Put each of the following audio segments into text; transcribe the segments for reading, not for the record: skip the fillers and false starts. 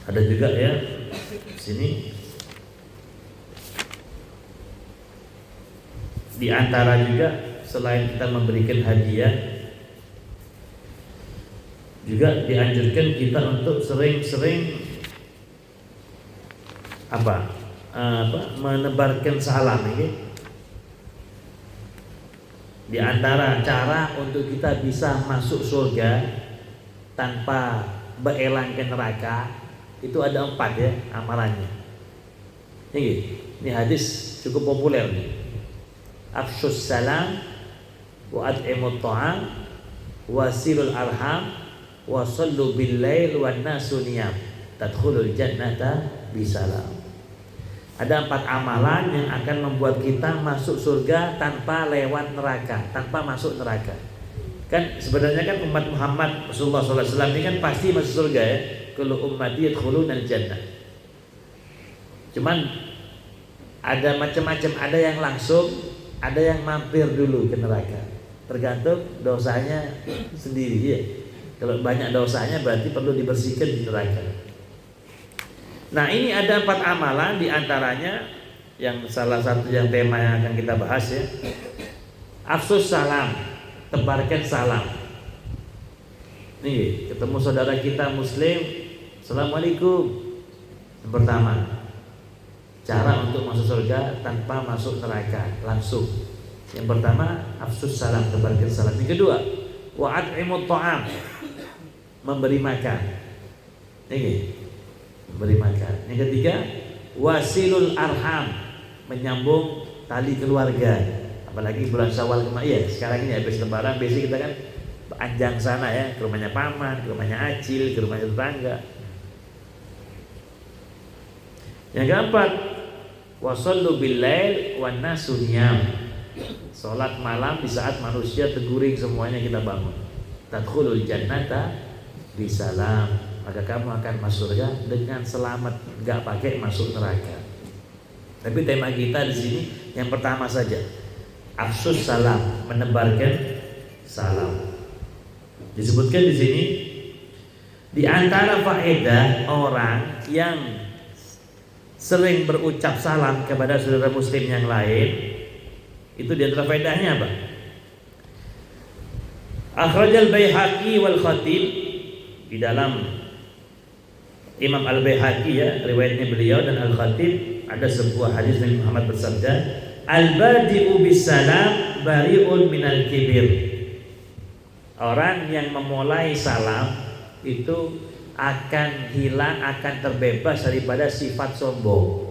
Ada juga ya sini di antara juga selain kita memberikan hadiah, juga dianjurkan kita untuk sering-sering menebarkan salam ini. Di antara cara untuk kita bisa masuk surga tanpa berelang ke neraka itu ada 4 ya amalannya. Ini hadis cukup populer nih. Afshus salam wa at'imut ta'am wasilul arham wa sallu bil lail wan nasu niyam tadkhulul jannata bisalam. Ada 4 amalan yang akan membuat kita masuk surga tanpa lewat neraka, tanpa masuk neraka. Kan sebenarnya kan umat Muhammad Rasulullah SAW ini kan pasti masuk surga ya. Kullu ummati yadkhulunal jannah. Cuman ada macam-macam, ada yang langsung, ada yang mampir dulu ke neraka. Tergantung dosanya sendiri ya. Kalau banyak dosanya berarti perlu dibersihkan di neraka. Nah ini ada 4 amalan, di antaranya yang salah satu yang tema yang akan kita bahas ya, afsus salam, tebarkan salam. Nih ketemu saudara kita muslim, assalamualaikum. Yang pertama, cara untuk masuk surga tanpa masuk neraka langsung. Yang pertama, afsus salam, tebarkan salam. Yang kedua, wa at'imut ta'am, memberi makan. Ini memberi makan. Yang ketiga, wasilul arham, menyambung tali keluarga. Apalagi bulan Syawal kemarin ya, sekarang ini habis lebaran biasanya kita kan anjang sana ya, ke rumahnya paman, ke rumahnya acil, ke rumahnya tetangga. Yang keempat, wasallu bil lail wan nasu niyam, salat malam di saat manusia teguring semuanya kita bangun. Tadkhulul jannata bisalam, maka kamu akan masuk surga dengan selamat, enggak pakai masuk neraka. Tapi tema kita di sini yang pertama saja, afsus salam, menebarkan salam. Disebutkan di sini di antara faedah orang yang sering berucap salam kepada saudara muslim yang lain, itu di antara faedahnya apa? Akhrajal Baihaqi wal Khatib, di dalam Imam Al-Baihaqi ya, riwayatnya beliau dan Al-Khatib, ada sebuah hadis Nabi Muhammad bersabda, al-badi'u bis-salam bari'un minal kibir. Orang yang memulai salam itu akan hilang, akan terbebas daripada sifat sombong.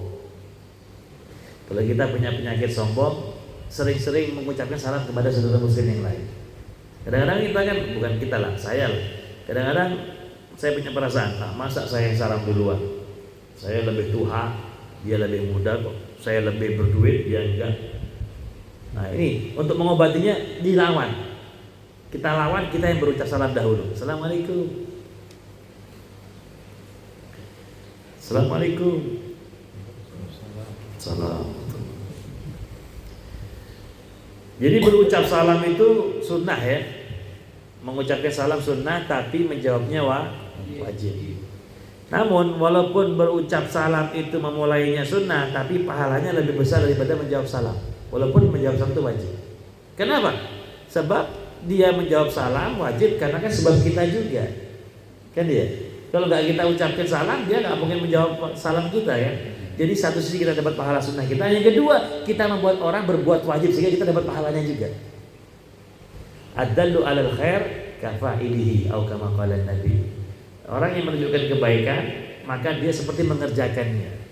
Kalau kita punya penyakit sombong, sering-sering mengucapkan salam kepada saudara muslim yang lain. Kadang-kadang kita kan, bukan kita lah, saya lah, kadang-kadang saya punya perasaan, masa saya yang salam duluan? Saya lebih tua, dia lebih muda kok. Saya lebih berduit, dia enggak. Nah ini untuk mengobatinya dilawan. Kita lawan, kita yang berucap salam dahulu. Assalamualaikum. Assalamualaikum. Salam. Jadi berucap salam itu sunnah ya. Mengucapkan salam sunnah, tapi menjawabnya wajib. Namun walaupun berucap salam itu memulainya sunnah, tapi pahalanya lebih besar daripada menjawab salam. Walaupun menjawab salam itu wajib. Kenapa? Sebab dia menjawab salam wajib karena kan sebab kita juga. Kan dia. Kalau nggak kita ucapkan salam, dia nggak mungkin menjawab salam kita ya. Jadi satu sisi kita dapat pahala sunnah kita, yang kedua kita membuat orang berbuat wajib sehingga kita dapat pahalanya juga. Ad-dallu 'alal khair kafa'ilihi atau kama qala Nabi. Orang yang menunjukkan kebaikan, maka dia seperti mengerjakannya.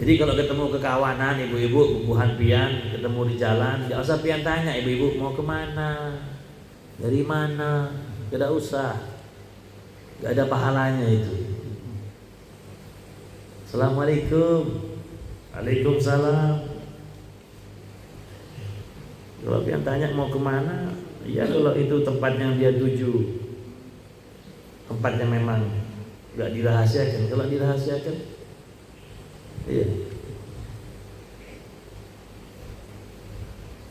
Jadi kalau ketemu kekawanan ibu-ibu bubuhan pian, ketemu di jalan, enggak usah pian tanya ibu-ibu mau kemana, dari mana, tidak usah. Enggak ada pahalanya itu. Assalamualaikum. Waalaikumsalam. Kalau pian tanya mau kemana, ya kalau itu tempat yang dia tuju, tempat yang memang enggak dirahasiakan. Kalau dirahasiakan, iya.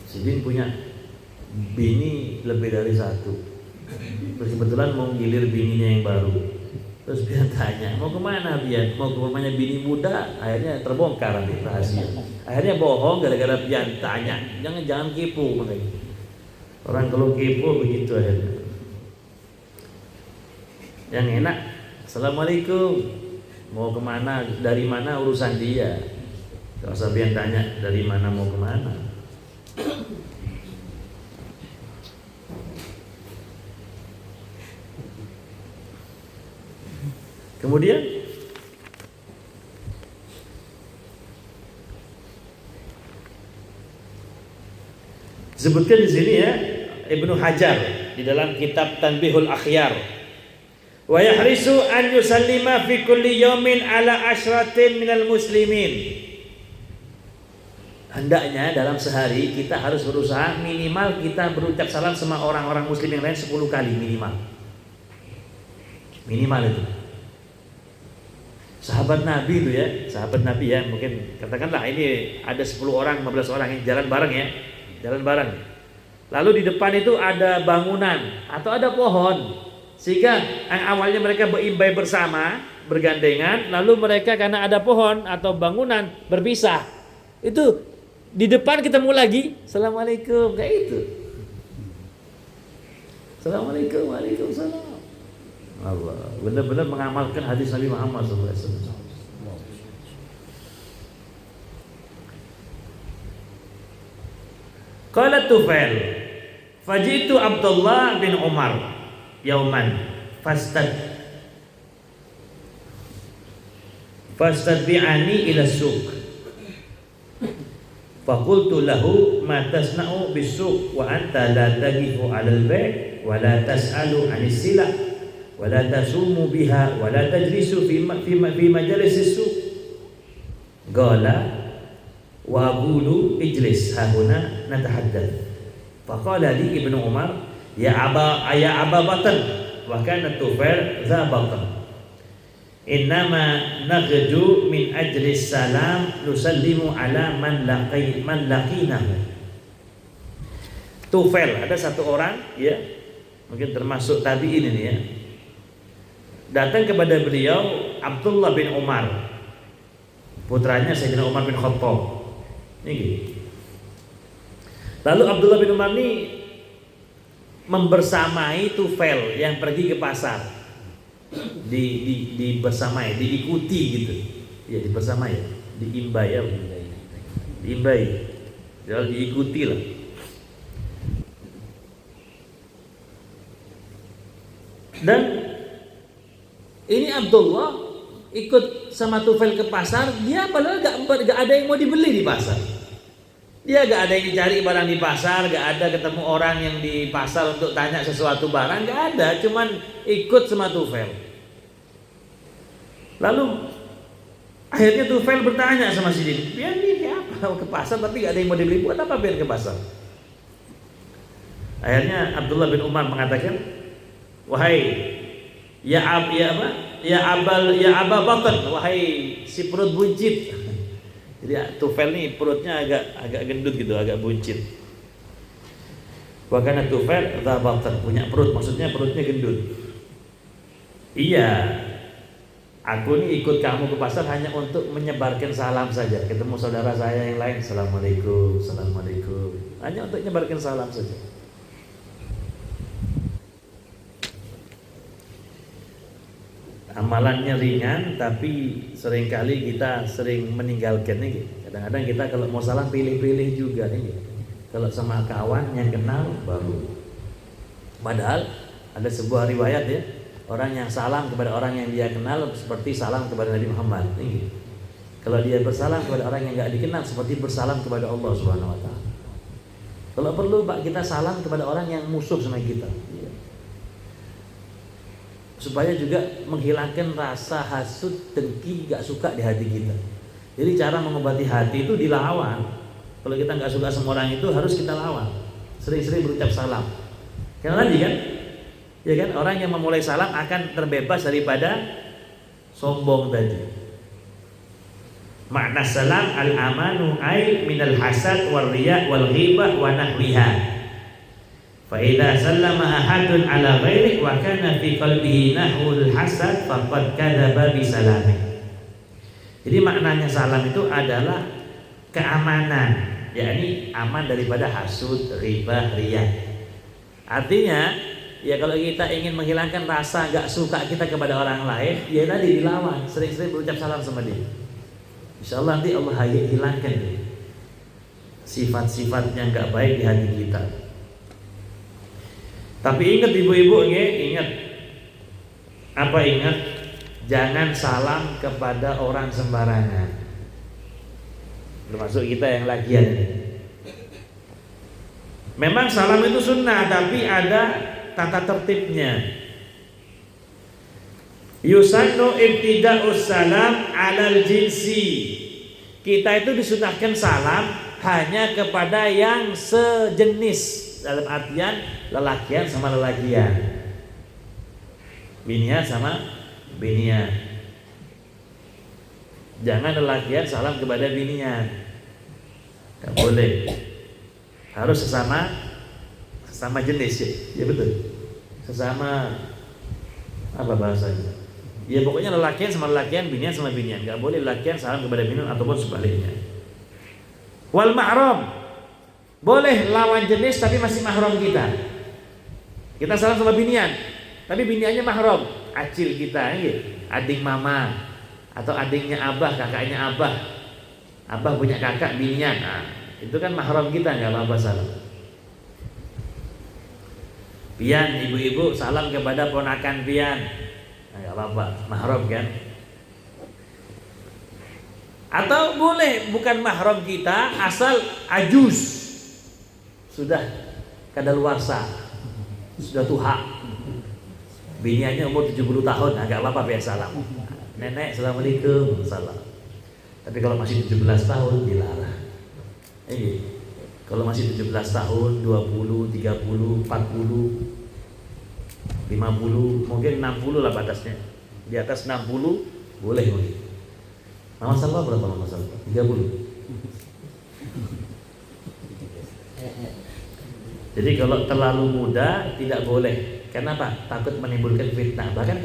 Sidin punya bini lebih dari satu. Kebetulan mau gilir bininya yang baru. Terus Bian tanya, mau kemana Bian? Mau ke rumahnya bini muda? Akhirnya terbongkar nih rahasia. Akhirnya bohong gara-gara Bian tanya. Jangan kepo mereka. Orang kalau kepo begitu akhirnya. Yang enak, Assalamualaikum. Mau kemana? Dari mana urusan dia? Gak usah Bian tanya dari mana mau kemana. Kemudian disebutkan di sini ya, Ibnu Hajar di dalam kitab Tanbihul Akhyar, wa yahrisu an yusallima fi kulli yawmin ala ashratin minal muslimin. Hendaknya dalam sehari kita harus berusaha minimal kita berucap salam sama orang-orang muslim yang lain 10 kali minimal. Minimal itu. Sahabat Nabi itu ya, sahabat Nabi ya, mungkin katakanlah ini ada 10 orang, 15 orang yang jalan bareng ya, jalan bareng. Lalu di depan itu ada bangunan atau ada pohon, sehingga yang awalnya mereka berimbai bersama, bergandengan, lalu mereka karena ada pohon atau bangunan berpisah. Itu di depan ketemu lagi, Assalamualaikum, kayak itu. Assalamualaikum, waalaikumsalam. Allah, benar-benar mengamalkan hadis Nabi Muhammad SAW. Qala Tufail, fajitu Abdullah bin Umar yauman fastadbi'ani ila suq. Faqultu lahu ma tasna'u bis-suq wa anta la taqifu 'alal bai' wa la tas'alu 'anis sila' wala tasumu biha wala tajlisu fi majalis as-suq. Qala wa aqulu ijlis hahuna natahaddath. Faqala li Ibnu Umar ya aba batan wa kana Tufail za batan. Innama naghju min ajli salam nusallimu ala man laqinahu. Tufail, ada satu orang ya, mungkin termasuk tabi'in ini ya, datang kepada beliau Abdullah bin Umar, putranya Sayyidina Umar bin Khattab. Ini. Lalu Abdullah bin Umar ini membersamai Tufail yang pergi ke pasar. Dibersamai, diikuti gitu. Ya, dibersamai, diimbai ya. Diimbai. Jadi diikuti lah. Dan ini Abdullah ikut sama Tufail ke pasar, dia padahal gak ada yang mau dibeli di pasar. Dia gak ada yang dicari barang di pasar, gak ada ketemu orang yang di pasar untuk tanya sesuatu barang, gak ada, cuman ikut sama Tufail. Lalu akhirnya Tufail bertanya sama si Din, Bian ini apa ke pasar tapi gak ada yang mau dibeli, buat apa Bian ke pasar? Akhirnya Abdullah bin Umar mengatakan, wahai ya Aba Batan, wahai si perut buncit. Jadi Tufail nih perutnya agak gendut gitu, agak buncit. Wa kana Tufail dha batan, punya perut, maksudnya perutnya gendut. Iya, aku nih ikut kamu ke pasar hanya untuk menyebarkan salam saja. Ketemu saudara saya yang lain, Assalamualaikum, Assalamualaikum. Hanya untuk menyebarkan salam saja. Amalannya ringan, tapi seringkali kita sering meninggalkan ini. Kadang-kadang kita kalau mau salam pilih-pilih juga ini. Kalau sama kawan yang kenal baru. Padahal ada sebuah riwayat ya, orang yang salam kepada orang yang dia kenal seperti salam kepada Nabi Muhammad. Ini. Kalau dia bersalam kepada orang yang nggak dikenal seperti bersalam kepada Allah Subhanahu Wa Taala. Kalau perlu Pak, kita salam kepada orang yang musuh sama kita. Supaya juga menghilangkan rasa hasud, dengki, gak suka di hati kita. Jadi cara mengobati hati itu dilawan. Kalau kita gak suka sama orang itu harus kita lawan. Sering-sering berucap salam. Karena tadi kan, ya kan, orang yang memulai salam akan terbebas daripada sombong tadi. Makna salam al-amanu ay minal hasad wal riya wal ghibah wa nahwiha. Fa idza sallama ahadun ala ghairi wa kana fi qalbihi nahwul hasad faqad kadzaba bi salami. Jadi maknanya salam itu adalah keamanan, yakni aman daripada hasud, riba, riya. Artinya, ya kalau kita ingin menghilangkan rasa gak suka kita kepada orang lain, ya tadi dilawan, sering-sering berucap salam sama dia. Insyaallah nanti Allah hilangkan sifat-sifat yang gak baik di hati kita. Tapi ingat ibu-ibu, ingat. Apa ingat? Jangan salam kepada orang sembarangan. Termasuk kita yang lagian ini. Memang salam itu sunnah, tapi ada tata tertibnya. Yusannu ibtida'us salam 'alal jinsi. Kita itu disunahkan salam hanya kepada yang sejenis, dalam artian lelakian sama lelakian, binian sama binian. Jangan lelakian salam kepada binian, gak boleh. Harus sesama jenis ya, ya betul. Sesama apa bahasanya? Ya pokoknya lelakian sama lelakian, binian sama binian. Gak boleh lelakian salam kepada binian ataupun sebaliknya. Wal mahram, boleh lawan jenis tapi masih mahram kita. Kita salam sama binian, tapi biniannya mahram, acil kita, adik mama atau adiknya abah, kakaknya abah. Abah punya kakak binian, nah, itu kan mahram kita, nggak apa-apa salam. Pian, ibu-ibu salam kepada ponakan pian, nah, nggak apa-apa, mahram kan. Atau boleh bukan mahram kita, asal ajus, sudah kadaluarsa, sudah tuha, biniannya umur 70 tahun, agak apa-apa biar salam. Nenek, assalamualaikum, salam. Tapi kalau masih 17 tahun dilarang. Kalau masih 17 tahun, 20, 30, 40, 50, mungkin 60 lah batasnya. Di atas 60 boleh mungkin. Mama Salwa berapa Mama Salwa? 30. Jadi kalau terlalu muda tidak boleh. Kenapa? Takut menimbulkan fitnah. Bahkan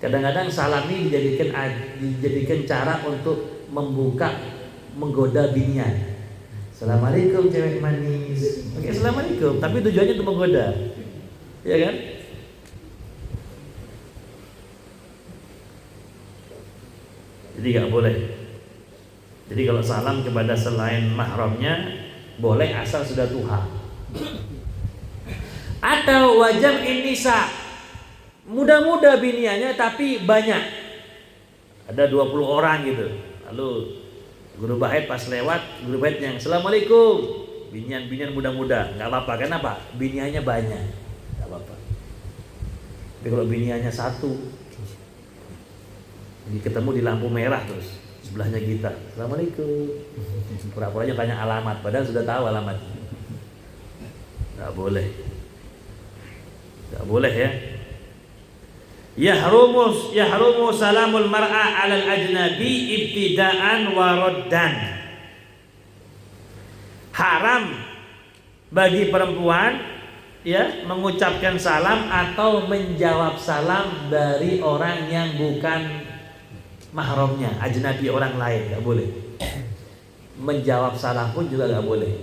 kadang-kadang salam ini dijadikan cara untuk menggoda binian. Assalamualaikum cewek manis. Oke, assalamualaikum, tapi tujuannya untuk menggoda. Ya kan? Jadi nggak boleh. Jadi kalau salam kepada selain mahramnya boleh asal sudah tuha. Atau wajam innisa, muda-muda biniannya tapi banyak, ada 20 orang gitu. Lalu guru bait pas lewat, guru bait yang assalamualaikum, binian muda-muda, nggak apa-apa. Kenapa? Biniannya banyak, nggak apa-apa. Tapi kalau biniannya satu, jadi ketemu di lampu merah terus sebelahnya kita, assalamualaikum, pura-puranya tanya alamat, padahal sudah tahu alamatnya. Nggak boleh. Tidak boleh ya. Yahrumu salamul mar'a 'alal ajnabi ibtida'an wa raddan. Haram bagi perempuan ya mengucapkan salam atau menjawab salam dari orang yang bukan mahramnya, ajnabi, orang lain, enggak boleh. Menjawab salam pun juga enggak boleh.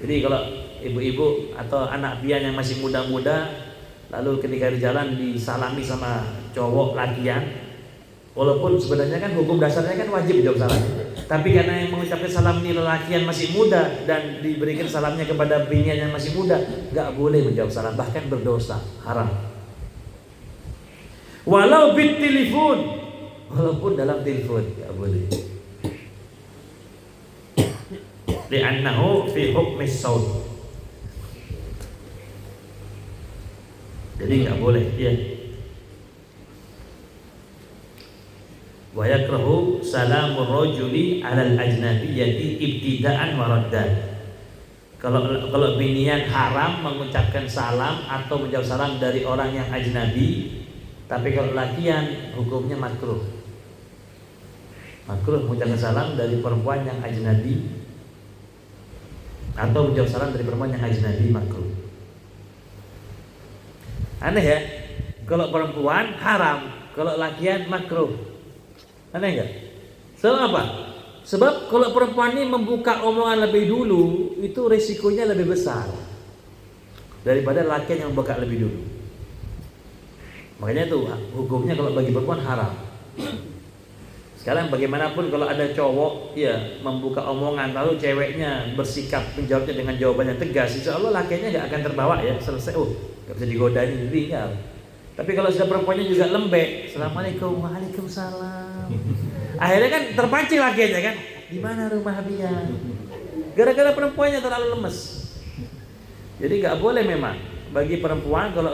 Jadi kalau ibu-ibu atau anak pian yang masih muda-muda lalu ketika di jalan disalami sama cowok lakian, walaupun sebenarnya kan hukum dasarnya kan wajib jawab salam, tapi karena yang mengucapkan salam ini lelakian masih muda dan diberikan salamnya kepada binian yang masih muda, nggak boleh menjawab salam, bahkan berdosa, haram. Walau bit telepon, walaupun dalam telepon nggak boleh. Li'annahu fi hukmis saut. Jadi nggak boleh ya. Wa yakrahu salamur rajuli 'alal ajnabiyyati ibtida'an wa raddan. Kalau binian haram mengucapkan salam atau menjawab salam dari orang yang ajnabi, tapi kalau lakian hukumnya makruh. Makruh mengucapkan salam dari perempuan yang ajnabi Atau menjawab salam dari perempuan yang ajnabi makruh. Aneh ya? Kalau perempuan haram, kalau lakian makruh. Aneh enggak? Sebab apa? Sebab kalau perempuan ini membuka omongan lebih dulu, itu resikonya lebih besar daripada lakian yang membuka lebih dulu. Makanya itu hukumnya kalau bagi perempuan haram. Sekarang bagaimanapun kalau ada cowok ya membuka omongan lalu ceweknya bersikap menjawabnya dengan jawaban yang tegas, insya Allah lakinya nggak akan terbawa ya, selesai. Nggak bisa digodain, tinggal. Tapi kalau sudah perempuannya juga lembek, assalamualaikum, waalaikumsalam. Akhirnya kan terpancing lakinya kan, di mana rumah dia? Gara-gara perempuannya terlalu lemes. Jadi nggak boleh memang bagi perempuan kalau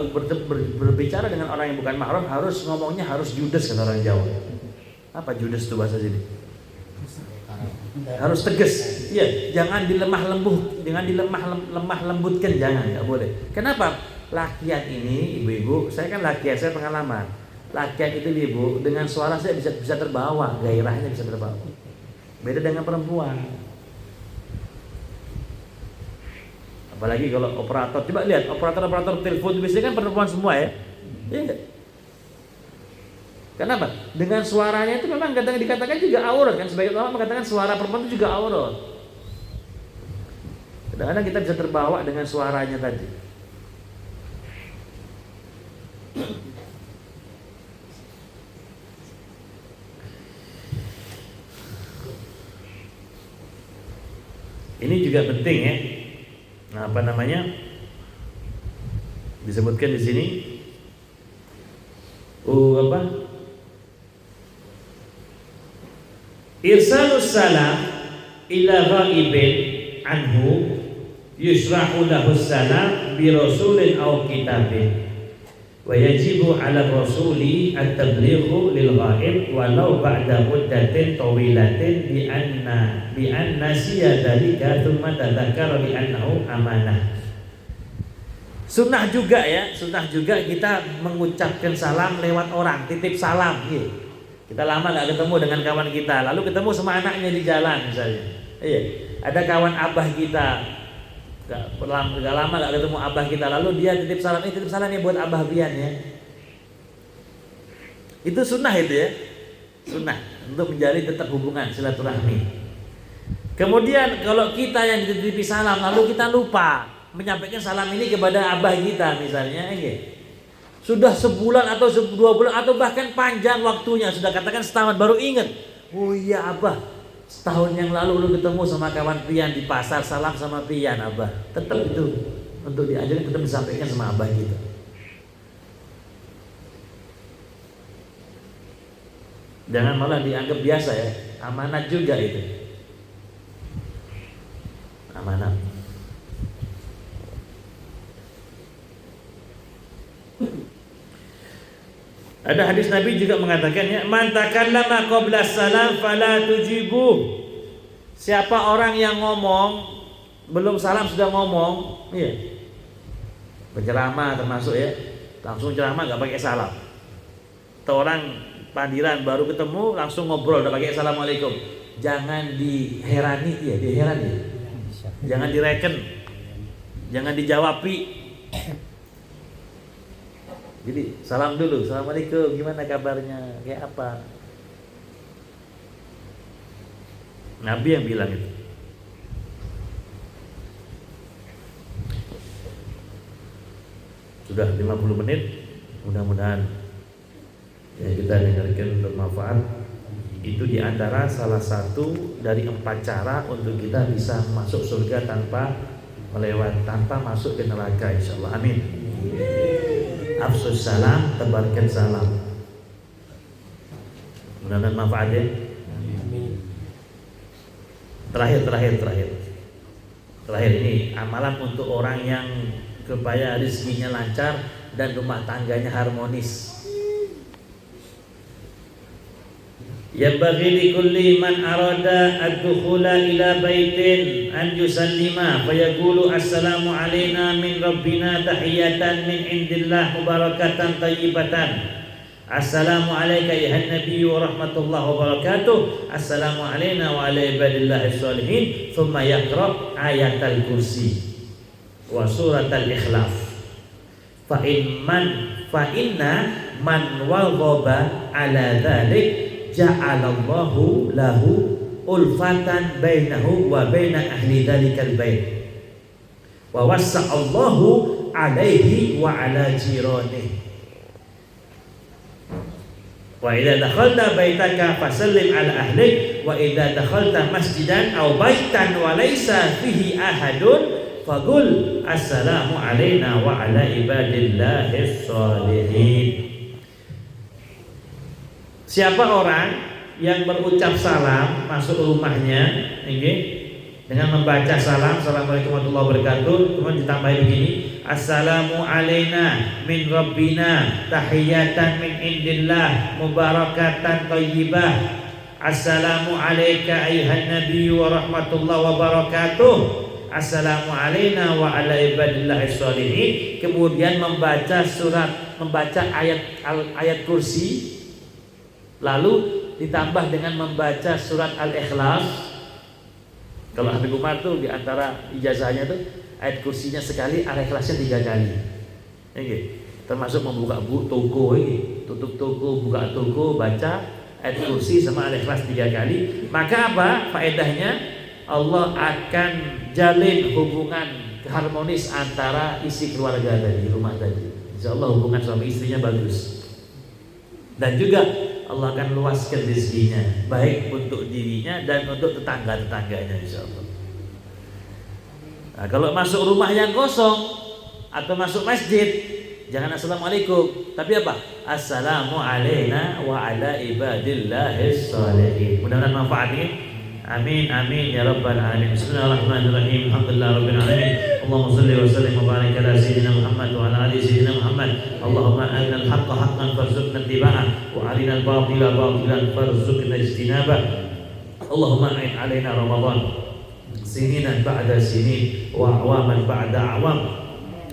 berbicara dengan orang yang bukan mahram harus ngomongnya harus judes kata orang Jawa. Apa judes itu bahasa sini? Harus tegas. Iya, jangan lemah lembutkan, jangan, nggak boleh. Kenapa? Lakian ini, ibu-ibu, saya kan lakian, saya pengalaman. Lakian itu ibu, dengan suara saya bisa terbawa, gairahnya bisa terbawa. Beda dengan perempuan. Apalagi kalau operator, coba lihat operator telepon biasanya kan perempuan semua ya. Iya. Kenapa? Dengan suaranya itu memang dikatakan juga aurat kan, sebagai ulama mengatakan suara perempuan itu juga aurat. Kadang-kadang kita bisa terbawa dengan suaranya tadi. Ini juga penting ya. Nah, apa namanya? Disebutkan di sini. Irsalus salam ila ghaibin anhu yusrahu lahu salam bi rasulin aw kitabin wa yajibu ala rasuli at-tablighu lil ghaib walau ba'da muddatin tawilatin bi anna siya dalika thumma tadzakkara bi annahu amanah. Sunnah juga ya, sunnah juga kita mengucapkan salam lewat orang, titip salam gitu. Kita lama gak ketemu dengan kawan kita, lalu ketemu sama anaknya di jalan misalnya. Iya, ada kawan abah kita, gak lama gak ketemu abah kita, lalu dia titip salam ya buat abah Bian ya. Itu sunnah itu ya, sunnah untuk menjalin tetap hubungan silaturahmi. Kemudian kalau kita yang dititipi salam lalu kita lupa menyampaikan salam ini kepada abah kita misalnya, sudah sebulan atau 2 bulan atau bahkan panjang waktunya, sudah katakan setahun baru ingat, oh iya abah, setahun yang lalu lu ketemu sama kawan Pian di pasar, salam sama Pian abah. Tetap itu untuk diajarkan, tetap disampaikan sama abah kita. Jangan malah dianggap biasa ya, amanat juga itu, amanat. Ada hadis Nabi juga mengatakan ya, man takallama qabla salam fala tujibu. Siapa orang yang ngomong belum salam sudah ngomong, iya. Berceramah termasuk ya, langsung ceramah enggak pakai salam. Atau orang padiran baru ketemu langsung ngobrol udah pakai assalamualaikum. Jangan diherani ya, diherani. Jangan direken. Jangan dijawabi. Jadi salam dulu, assalamualaikum, gimana kabarnya, kayak apa? Nabi yang bilang itu. Sudah 50 menit, mudah-mudahan ya kita dengarkan bermanfaat. Itu diantara salah satu dari 4 cara untuk kita bisa masuk surga tanpa masuk ke neraka, insyaallah. Amin. Afsus salam, tebarkan salam. Mudah-mudahan manfaat ya. Terakhir ini amalan untuk orang yang supaya rezekinya lancar dan rumah tangganya harmonis. Yambaghi likulli man arada ad-dukhula ila baitin an yusallima fa yaqulu assalamu alayna min rabbina tahiyatan min indillah mubarakatan tayyibatan Assalamu alayka ayuhan nabiy wa rahmatullahi wa barakatuh. Assalamu alayna wa ala ibadillahis sholihin. Thumma yaqra ayatal kursi wa suratal ikhlas. Fa inna man waghaba ala dzalik ja'alallahu lahu ulfatan bainahu wa baina ahli dzalikal bait wa wassa'allahu alaihi wa ala jiranihi. Wa idza dakhalta baitaka fasallim ala ahlik wa idza dakhalta masjidan aw baitan wa laysa fihi ahadun faqul assalamu alayna wa ala ibadillahis sholihin. Siapa orang yang berucap salam masuk rumahnya, dengan membaca salam, assalamualaikum warahmatullahi wabarakatuh, kemudian ditambah begini, assalamu alayna min rabbina tahiyatan min indillah mubarakatan thayyibah. Assalamu alayka ayuhan nabiy wa rahmatullahi wabarakatuh. Assalamu alayna wa ala ibadillahis sholihin. Kemudian membaca ayat kursi, lalu ditambah dengan membaca surat Al-Ikhlas. Kalau Habib Umar tuh di antara ijazahnya tuh ayat kursinya sekali, Al-Ikhlasnya 3 kali. Termasuk membuka toko, tutup toko, buka toko, baca ayat kursi sama Al-Ikhlas 3 kali. Maka apa faedahnya? Allah akan jalin hubungan harmonis antara isi keluarga tadi, rumah tadi. Insyaallah hubungan suami istrinya bagus. Dan juga Allah akan luaskan rezekinya, baik untuk dirinya dan untuk tetangga-tetangganya, insyaallah. Nah, kalau masuk rumah yang kosong atau masuk masjid, jangan assalamualaikum, tapi apa? Assalamu alayna wa ala ibadillahis sholihin. Mudah-mudahan manfaat ini. Amin amin ya rabbal alamin. Bismillahirrahmanirrahim. Alhamdulillah rabbil alamin. Allahumma shalli wa sallim wa barik ala sayyidina Muhammad wa ala ali sayyidina Muhammad. Allahumma arinal haqqa haqqan farzuqna ittiba'ah wa arinal batila batilan farzuqna ijtinabah. Allahumma a'in alaina Ramadan sininan ba'da sinin wa awaman ba'da awam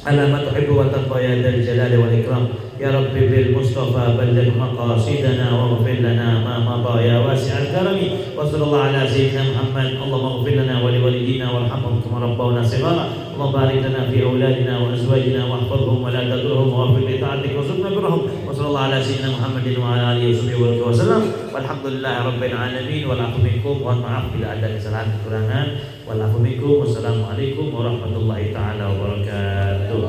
ala ma tuhibbu wa tarda ya dzal jalali wal ikram. Ya Rabbi bil Mustafa balligh maqasidana wa ighfir lana ma madha ya wasi'al karami. Wa sallallahu ala sayyidina Muhammad. Allahumma ighfir lana wa liwalidina warhamhum kama rabbawna shighara. Allahumma barik lana fi auladina wa azwajina wahfazhum wa la tadurhum wa ighfir li ta'atik wa subna birrahum. Wa sallallahu ala sayyidina Muhammadin wa ala alihi wa sallam. Walhamdulillahi rabbil alamin. Wal afu minkum, mohon maaf bila ada kesalahan kekurangan. Wal afu minkum. Wassalamualaikum warahmatullahi taala wabarakatuh.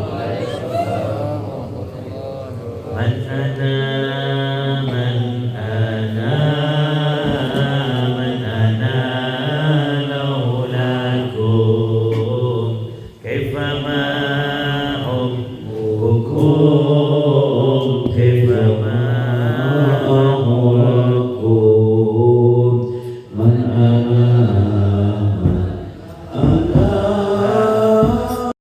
Man ana